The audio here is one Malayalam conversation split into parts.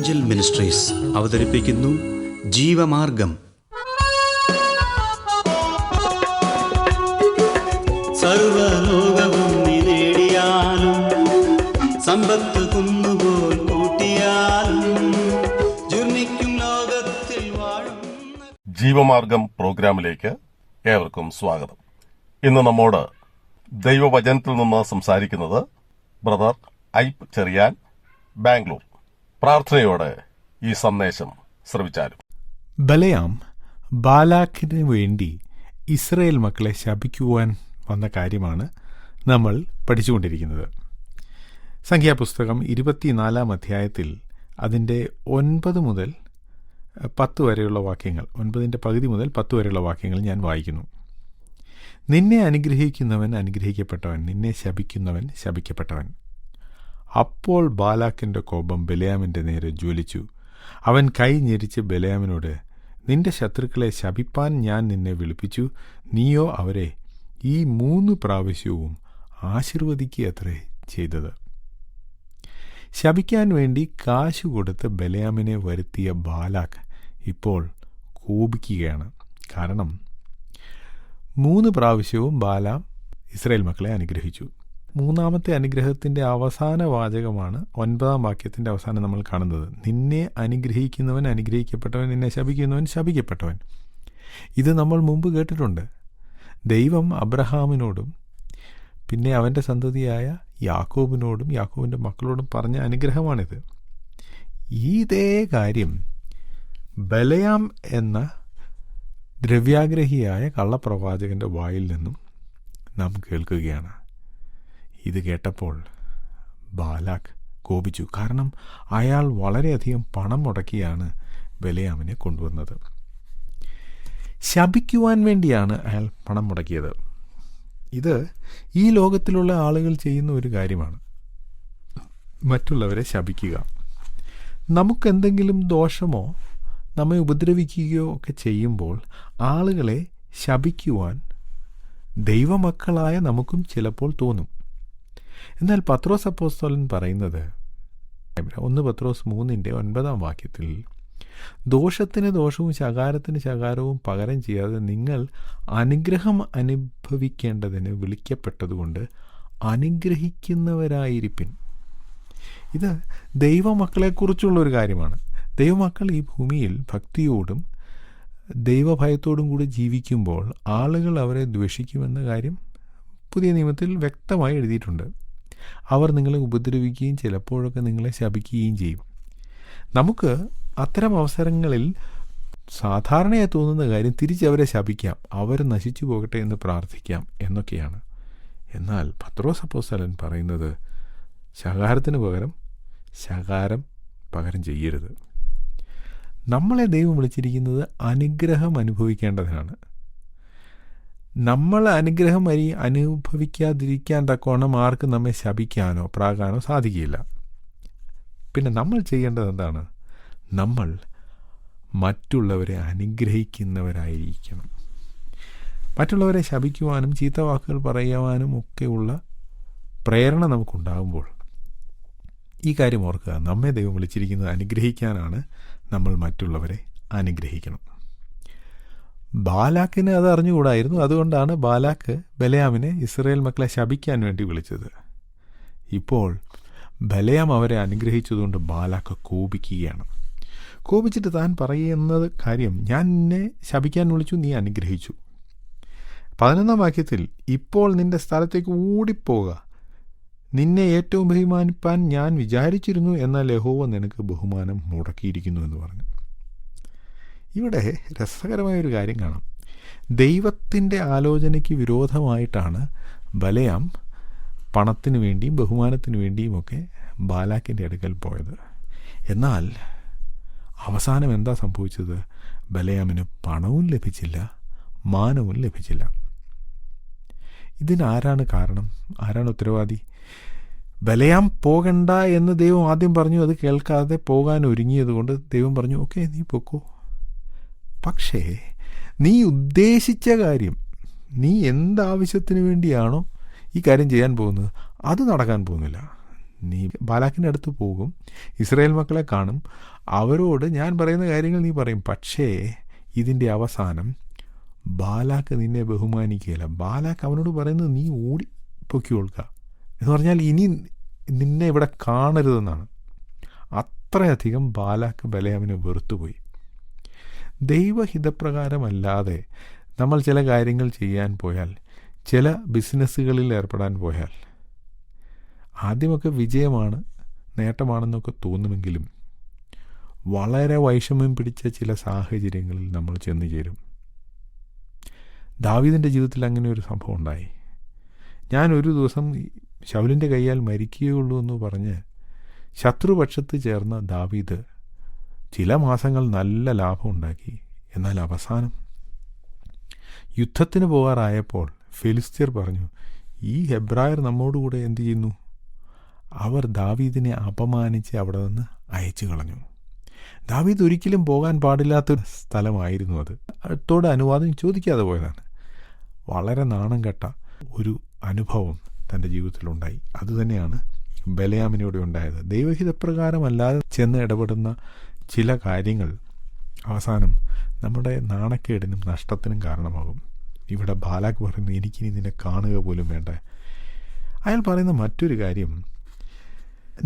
ഏഞ്ചൽ മിനിസ്ട്രീസ് അവതരിപ്പിക്കുന്നു ജീവമാർഗം. സർവലോകവും നേടിയാലും സമ്പത്ത് കുന്നുപോൽ കൂട്ടിയാലും ജുർമിക്കും ലോകത്തിൽ വാഴും. ജീവമാർഗം പ്രോഗ്രാമിലേക്ക് ഏവർക്കും സ്വാഗതം. ഇന്ന് നമ്മോട് ദൈവവചനത്തിൽ നിന്ന് സംസാരിക്കുന്നത് ബ്രദർ ഐപ്പ് ചെറിയാൻ, ബാംഗ്ലൂർ. പ്രാർത്ഥനയോടെ ഈ സന്ദേശം ശ്രവിച്ചാലും. ബലയാം ബാലാക്കിന് വേണ്ടി ഇസ്രയേൽ മക്കളെ ശപിക്കുവാൻ വന്ന കാര്യമാണ് നമ്മൾ പഠിച്ചുകൊണ്ടിരിക്കുന്നത്. സംഖ്യാപുസ്തകം 24 അധ്യായത്തിൽ അതിൻ്റെ 9 മുതൽ 10 വരെയുള്ള വാക്യങ്ങൾ, 9ന്റെ പകുതി മുതൽ 10 വരെയുള്ള വാക്യങ്ങൾ ഞാൻ വായിക്കുന്നു. നിന്നെ അനുഗ്രഹിക്കുന്നവൻ അനുഗ്രഹിക്കപ്പെട്ടവൻ, നിന്നെ ശപിക്കുന്നവൻ ശപിക്കപ്പെട്ടവൻ. അപ്പോൾ ബാലാക്കിൻ്റെ കോപം ബലയാമിൻ്റെ നേരെ ജ്വലിച്ചു. അവൻ കൈ ഞെരിച്ച് ബലയാമിനോട്, നിന്റെ ശത്രുക്കളെ ശപിപ്പാൻ ഞാൻ നിന്നെ വിളിപ്പിച്ചു, നീയോ അവരെ ഈ 3 പ്രാവശ്യവും ആശീർവദിക്കുകയത്രേ ചെയ്തത്. ശപിക്കാൻ വേണ്ടി കാശ് കൊടുത്ത് ബലയാമിനെ വരുത്തിയ ബാലാക്ക് ഇപ്പോൾ കോപിക്കുകയാണ്. കാരണം 3 പ്രാവശ്യവും ബാലാം ഇസ്രായേൽ മക്കളെ അനുഗ്രഹിച്ചു. 3ാമത്തെ അനുഗ്രഹത്തിൻ്റെ അവസാന വാചകമാണ് 9ാം വാക്യത്തിൻ്റെ അവസാനം നമ്മൾ കാണുന്നത്. നിന്നെ അനുഗ്രഹിക്കുന്നവൻ അനുഗ്രഹിക്കപ്പെട്ടവൻ, നിന്നെ ശപിക്കുന്നവൻ ശപിക്കപ്പെട്ടവൻ. ഇത് നമ്മൾ മുമ്പ് കേട്ടിട്ടുണ്ട്. ദൈവം അബ്രഹാമിനോടും പിന്നെ അവൻ്റെ സന്തതിയായ യാക്കോബിനോടും യാക്കോബിൻ്റെ മക്കളോടും പറഞ്ഞ അനുഗ്രഹമാണിത്. ഇതേ കാര്യം ബലയാം എന്ന ദ്രവ്യാഗ്രഹിയായ കള്ളപ്രവാചകൻ്റെ വായിൽ നിന്നും നാം കേൾക്കുകയാണ്. ഇത് കേട്ടപ്പോൾ ബാലാക്ക് കോപിച്ചു. കാരണം അയാൾ വളരെയധികം പണം മുടക്കിയാണ് ബലയാമിനെ കൊണ്ടുവന്നത്. ശപിക്കുവാൻ വേണ്ടിയാണ് അയാൾ പണം മുടക്കിയത്. ഇത് ഈ ലോകത്തിലുള്ള ആളുകൾ ചെയ്യുന്ന ഒരു കാര്യമാണ്, മറ്റുള്ളവരെ ശപിക്കുക. നമുക്കെന്തെങ്കിലും ദോഷമോ നമ്മെ ഉപദ്രവിക്കുകയോ ഒക്കെ ചെയ്യുമ്പോൾ ആളുകളെ ശപിക്കുവാൻ ദൈവമക്കളായ നമുക്കും ചിലപ്പോൾ തോന്നും. എന്നാൽ പത്രോസ് അപ്പോസ്തലൻ പറയുന്നത് 1 പത്രോസ് 3:9 വാക്യത്തിൽ, ദോഷത്തിന് ദോഷവും ശകാരത്തിന് ശകാരവും പകരം ചെയ്യാതെ നിങ്ങൾ അനുഗ്രഹം അനുഭവിക്കേണ്ടതിന് വിളിക്കപ്പെട്ടതുകൊണ്ട് അനുഗ്രഹിക്കുന്നവരായിരിപ്പിൻ. ഇത് ദൈവമക്കളെക്കുറിച്ചുള്ളൊരു കാര്യമാണ്. ദൈവമക്കൾ ഈ ഭൂമിയിൽ ഭക്തിയോടും ദൈവഭയത്തോടും കൂടി ജീവിക്കുമ്പോൾ ആളുകൾ അവരെ ദ്വേഷിക്കുമെന്ന കാര്യം പുതിയ നിയമത്തിൽ വ്യക്തമായി എഴുതിയിട്ടുണ്ട്. അവർ നിങ്ങളെ ഉപദ്രവിക്കുകയും ചിലപ്പോഴൊക്കെ നിങ്ങളെ ശപിക്കുകയും ചെയ്യും. നമുക്ക് അത്തരം അവസരങ്ങളിൽ സാധാരണയായി തോന്നുന്ന കാര്യം തിരിച്ചവരെ ശപിക്കാം, അവർ നശിച്ചു പോകട്ടെ എന്ന് പ്രാർത്ഥിക്കാം എന്നൊക്കെയാണ്. എന്നാൽ പത്രോസ് അപ്പോസ്തലൻ പറയുന്നത് ശകാരത്തിന് പകരം ശകാരം പകരം ചെയ്യരുത്. നമ്മളെ ദൈവം വിളിച്ചിരിക്കുന്നത് അനുഗ്രഹം അനുഭവിക്കേണ്ടതിനാണ്. നമ്മൾ അനുഗ്രഹം അനുഭവിക്കാതിരിക്കാൻ തക്കവണ്ണം ആർക്കും നമ്മെ ശപിക്കാനോ പ്രാകാനോ സാധിക്കില്ല. പിന്നെ നമ്മൾ ചെയ്യേണ്ടത് എന്താണ്? നമ്മൾ മറ്റുള്ളവരെ അനുഗ്രഹിക്കുന്നവരായിരിക്കണം. മറ്റുള്ളവരെ ശപിക്കുവാനും ചീത്ത വാക്കുകൾ പറയുവാനും ഒക്കെയുള്ള പ്രേരണ നമുക്കുണ്ടാകുമ്പോൾ ഈ കാര്യം ഓർക്കുക, നമ്മെ ദൈവം വിളിച്ചിരിക്കുന്നത് അനുഗ്രഹിക്കാനാണ്. നമ്മൾ മറ്റുള്ളവരെ അനുഗ്രഹിക്കണം. ബാലാക്കിന് അത് അറിഞ്ഞുകൂടായിരുന്നു. അതുകൊണ്ടാണ് ബാലാക്ക് ബലയാമിനെ ഇസ്രായേൽ മക്കളെ ശപിക്കാൻ വേണ്ടി വിളിച്ചത്. ഇപ്പോൾ ബലയാം അവരെ അനുഗ്രഹിച്ചതുകൊണ്ട് ബാലാക്ക് കോപിക്കുകയാണ്. കോപിച്ചിട്ട് താൻ പറയുന്നത് കാര്യം, ഞാൻ നിന്നെ ശപിക്കാൻ വിളിച്ചു, നീ അനുഗ്രഹിച്ചു. 11ാം വാക്യത്തിൽ, ഇപ്പോൾ നിന്റെ സ്ഥലത്തേക്ക് ഓടിപ്പോക, നിന്നെ ഏറ്റവും ബഹുമാനിപ്പാൻ ഞാൻ വിചാരിച്ചിരുന്നു, എന്നാൽ യഹോവ നിനക്ക് ബഹുമാനം മുടക്കിയിരിക്കുന്നു എന്ന് പറഞ്ഞു. ഇവിടെ രസകരമായൊരു കാര്യം കാണാം. ദൈവത്തിൻ്റെ ആലോചനയ്ക്ക് വിരോധമായിട്ടാണ് ബലയാം പണത്തിന് വേണ്ടിയും ബഹുമാനത്തിന് വേണ്ടിയുമൊക്കെ ബാലാക്കിൻ്റെ അടുക്കൽ പോയത്. എന്നാൽ അവസാനം എന്താ സംഭവിച്ചത്? ബലയാമിന് പണവും ലഭിച്ചില്ല, മാനവും ലഭിച്ചില്ല. ഇതിനാരാണ് കാരണം? ആരാണ് ഉത്തരവാദി? ബലയാം പോകണ്ട എന്ന് ദൈവം ആദ്യം പറഞ്ഞു. അത് കേൾക്കാതെ പോകാൻ ഒരുങ്ങിയതുകൊണ്ട് ദൈവം പറഞ്ഞു, ഓക്കെ നീ പൊക്കോ. പക്ഷേ നീ ഉദ്ദേശിച്ച കാര്യം, നീ എന്താവശ്യത്തിന് വേണ്ടിയാണോ ഈ കാര്യം ചെയ്യാൻ പോകുന്നത്, അത് നടക്കാൻ പോകുന്നില്ല. നീ ബാലാക്കിൻ്റെ അടുത്ത് പോകും, ഇസ്രായേൽ മക്കളെ കാണും, അവരോട് ഞാൻ പറയുന്ന കാര്യങ്ങൾ നീ പറയും. പക്ഷേ ഇതിൻ്റെ അവസാനം ബാലാക്ക് നിന്നെ ബഹുമാനിക്കുകയില്ല. ബാലാക്ക് അവനോട് പറയുന്നത് നീ ഓടി പൊക്കിക്കൊള്ളുക എന്ന് പറഞ്ഞാൽ ഇനി നിന്നെ ഇവിടെ കാണരുതെന്നാണ്. അത്രയധികം ബാലാക്ക് ബലയാമിനെ വെറുത്തുപോയി. ദൈവഹിതപ്രകാരമല്ലാതെ നമ്മൾ ചില കാര്യങ്ങൾ ചെയ്യാൻ പോയാൽ, ചില ബിസിനസ്സുകളിൽ ഏർപ്പെടാൻ പോയാൽ, ആദ്യമൊക്കെ വിജയമാണ്, നേട്ടമാണെന്നൊക്കെ തോന്നുമെങ്കിലും വളരെ വൈഷമ്യം പിടിച്ച ചില സാഹചര്യങ്ങളിൽ നമ്മൾ ചെന്നു ചേരും. ദാവീദിൻ്റെ ജീവിതത്തിൽ അങ്ങനെ ഒരു സംഭവം ഉണ്ടായി. ഞാൻ ഒരു ദിവസം ശൗലിൻ്റെ കയ്യാൽ മരിക്കുകയുള്ളൂ എന്ന് പറഞ്ഞ് ശത്രുപക്ഷത്ത് ചേർന്ന ദാവീദ് ചില മാസങ്ങൾ നല്ല ലാഭം ഉണ്ടാക്കി. എന്നാൽ അവസാനം യുദ്ധത്തിന് പോകാറായപ്പോൾ ഫിലിസ്ത്യർ പറഞ്ഞു, ഈ ഹെബ്രായർ നമ്മോടുകൂടെ എന്തു ചെയ്യുന്നു? അവർ ദാവീദിനെ അപമാനിച്ച് അവിടെ നിന്ന് അയച്ചു കളഞ്ഞു. ദാവീദ് ഒരിക്കലും പോകാൻ പാടില്ലാത്തൊരു സ്ഥലമായിരുന്നു അത്. അടുത്തോടെ അനുവാദം ചോദിക്കാതെ പോയതാണ്. വളരെ നാണം കെട്ട ഒരു അനുഭവം തൻ്റെ ജീവിതത്തിലുണ്ടായി. അതുതന്നെയാണ് ബലയാമിനോട് ഉണ്ടായത്. ദൈവഹിതപ്രകാരമല്ലാതെ ചെന്ന് ഇടപെടുന്ന ചില കാര്യങ്ങൾ അവസാനം നമ്മുടെ നാണക്കേടിനും നഷ്ടത്തിനും കാരണമാകും. ഇവിടെ ബാലാക്ക് പറയുന്നു, എനിക്കിനി നിന്നെ കാണുക പോലും വേണ്ട. അയാൾ പറയുന്ന മറ്റൊരു കാര്യം,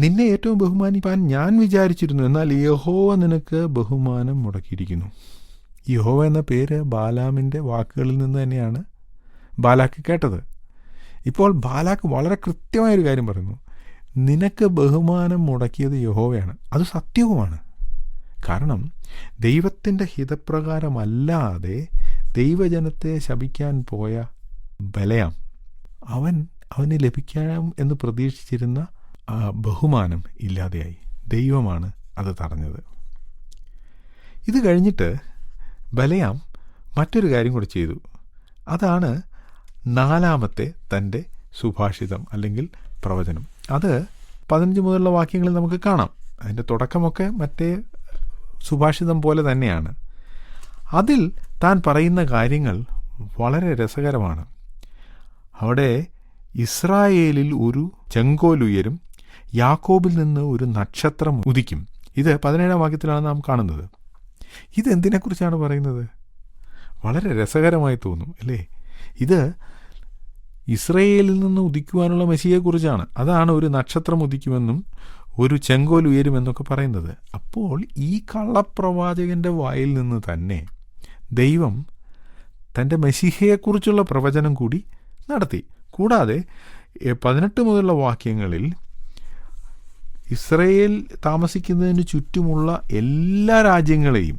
നിന്നെ ഏറ്റവും ബഹുമാനിപ്പാൻ ഞാൻ വിചാരിച്ചിരുന്നു, എന്നാൽ യഹോവ നിനക്ക് ബഹുമാനം മുടക്കിയിരിക്കുന്നു. യഹോവ എന്ന പേര് ബാലാമിൻ്റെ വാക്കുകളിൽ നിന്ന് തന്നെയാണ് ബാലാക്ക് കേട്ടത്. ഇപ്പോൾ ബാലാക്ക് വളരെ കൃത്യമായൊരു കാര്യം പറയുന്നു, നിനക്ക് ബഹുമാനം മുടക്കിയത് യഹോവയാണ്. അത് സത്യവുമാണ്. കാരണം ദൈവത്തിൻ്റെ ഹിതപ്രകാരമല്ലാതെ ദൈവജനത്തെ ശപിക്കാൻ പോയ ബലയാം അവന് ലഭിക്കാം എന്ന് പ്രതീക്ഷിച്ചിരുന്ന ആ ബഹുമാനം ഇല്ലാതെയായി. ദൈവമാണ് അത് തടഞ്ഞത്. ഇത് കഴിഞ്ഞിട്ട് ബലയാം മറ്റൊരു കാര്യം കൂടി ചെയ്തു. അതാണ് 4-ാമത്തെ തൻ്റെ സുഭാഷിതം അല്ലെങ്കിൽ പ്രവചനം. അത് 15 മുതലുള്ള വാക്യങ്ങളിൽ നമുക്ക് കാണാം. അതിൻ്റെ തുടക്കമൊക്കെ മറ്റേ സുഭാഷിതം പോലെ തന്നെയാണ്. അതിൽ താൻ പറയുന്ന കാര്യങ്ങൾ വളരെ രസകരമാണ്. അവിടെ ഇസ്രായേലിൽ ഒരു ചെങ്കോലുയരും, യാക്കോബിൽ നിന്ന് ഒരു നക്ഷത്രം ഉദിക്കും. ഇത് 17-ാം വാക്യത്തിലാണ് നാം കാണുന്നത്. ഇതെന്തിനെക്കുറിച്ചാണ് പറയുന്നത്? വളരെ രസകരമായി തോന്നും അല്ലേ? ഇത് ഇസ്രായേലിൽ നിന്ന് ഉദിക്കുവാനുള്ള മെസ്സിയെക്കുറിച്ചാണ്. അതാണ് ഒരു നക്ഷത്രം ഉദിക്കുമെന്നും ഒരു ചെങ്കോൽ ഉയരുമെന്നൊക്കെ പറയുന്നത്. അപ്പോൾ ഈ കള്ളപ്രവാചകൻ്റെ വായിൽ നിന്ന് തന്നെ ദൈവം തൻ്റെ മെസ്സിഹയെക്കുറിച്ചുള്ള പ്രവചനം കൂടി നടത്തി. കൂടാതെ 18 മുതലുള്ള വാക്യങ്ങളിൽ ഇസ്രായേൽ താമസിക്കുന്നതിന് ചുറ്റുമുള്ള എല്ലാ രാജ്യങ്ങളെയും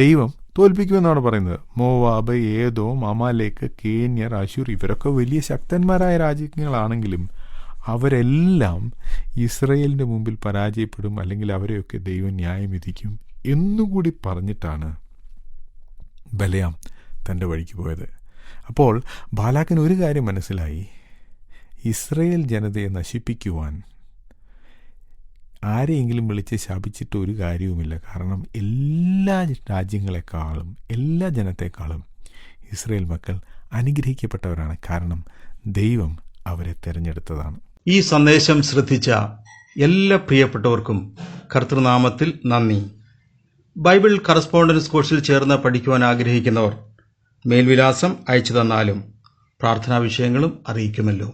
ദൈവം തോൽപ്പിക്കുമെന്നാണ് പറയുന്നത്. മോവാബ്, ഏദോം, അമാലേക്ക്, കേന്യർ, അശൂർ, ഇവരൊക്കെ വലിയ ശക്തന്മാരായ രാജ്യങ്ങളാണെങ്കിലും അവരെല്ലാം ഇസ്രായേലിൻ്റെ മുമ്പിൽ പരാജയപ്പെടും, അല്ലെങ്കിൽ അവരെയൊക്കെ ദൈവം ന്യായം വിധിക്കും എന്നുകൂടി പറഞ്ഞിട്ടാണ് ബലയാം തൻ്റെ വഴിക്ക് പോയത്. അപ്പോൾ ബാലാക്കിന് ഒരു കാര്യം മനസ്സിലായി, ഇസ്രായേൽ ജനതയെ നശിപ്പിക്കുവാൻ ആരെയെങ്കിലും വിളിച്ച് ശപിച്ചിട്ട് ഒരു കാര്യവുമില്ല. കാരണം എല്ലാ രാജ്യങ്ങളെക്കാളും എല്ലാ ജനത്തെക്കാളും ഇസ്രായേൽ മക്കൾ അനുഗ്രഹിക്കപ്പെട്ടവരാണ്. കാരണം ദൈവം അവരെ തിരഞ്ഞെടുത്തതാണ്. ഈ സന്ദേശം ശ്രദ്ധിച്ച എല്ലാ പ്രിയപ്പെട്ടവർക്കും കർത്തൃനാമത്തിൽ നന്ദി. ബൈബിൾ കറസ്പോണ്ടൻസ് കോഴ്സിൽ ചേർന്ന് പഠിക്കുവാൻ ആഗ്രഹിക്കുന്നവർ മേൽവിലാസം അയച്ചു തന്നാലും പ്രാർത്ഥനാ വിഷയങ്ങളും അറിയിക്കുമല്ലോ.